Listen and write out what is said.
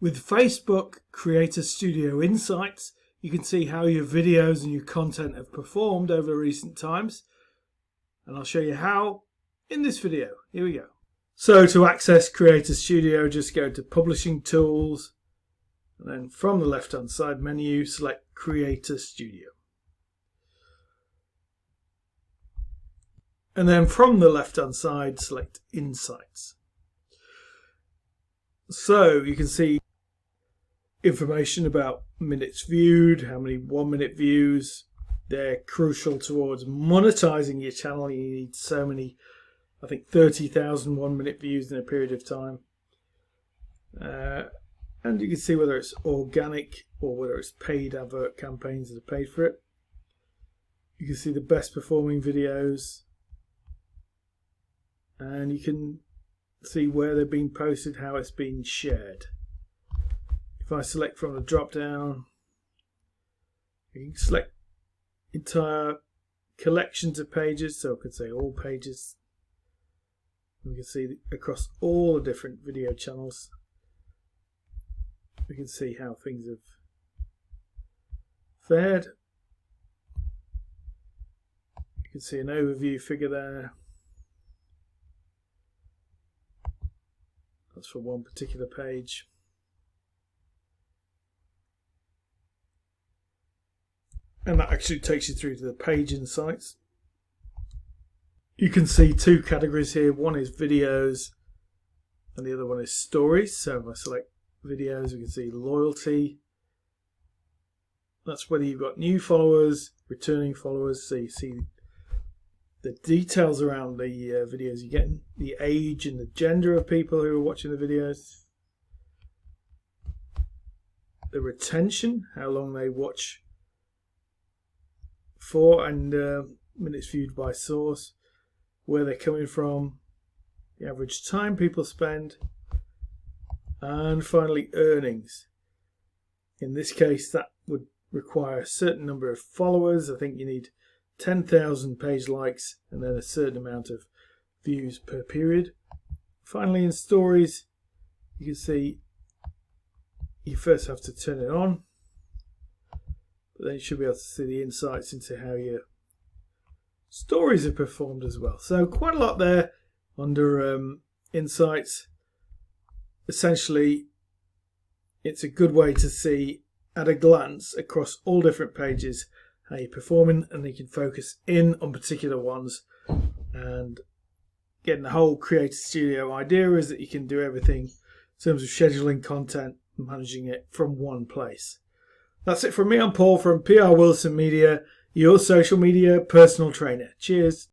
With Facebook Creator Studio Insights, you can see how your videos and your content have performed over recent times. And I'll show you how in this video. Here we go. So to access Creator Studio, just go to Publishing Tools, and then from the left-hand side menu, select Creator Studio. And then from the left-hand side, select Insights. So you can see information about minutes viewed, how many 1 minute views. They're crucial towards monetizing your channel. You need so many, I think 30,000 1 minute views in a period of time. And you can see whether it's organic or whether it's paid advert campaigns that are paid for it. You can see the best performing videos, and you can see where they're being posted, how it's been shared. If I select from the drop down, you can select entire collections of pages, so I could say all pages. We can see across all the different video channels, we can see how things have fared. You can see an overview figure there. That's for one particular page. And that actually takes you through to the page insights. You can see two categories here. One is videos and the other one is stories. So if I select videos, we can see loyalty. That's whether you've got new followers, returning followers. So you see the details around the videos you're getting, the age and the gender of people who are watching the videos, the retention, how long they watch for, and minutes viewed by source, where they're coming from, the average time people spend, and finally earnings. In this case, that would require a certain number of followers. I think you need 10,000 page likes and then a certain amount of views per period. Finally, in stories, you can see you first have to turn it on, but then you should be able to see the insights into how your stories have performed as well. So quite a lot there under insights. Essentially, it's a good way to see at a glance across all different pages how you're performing, and you can focus in on particular ones. And getting the whole Creator Studio idea is that you can do everything in terms of scheduling content and managing it from one place. That's it from me. I'm Paul from PR Wilson Media, your social media personal trainer. Cheers.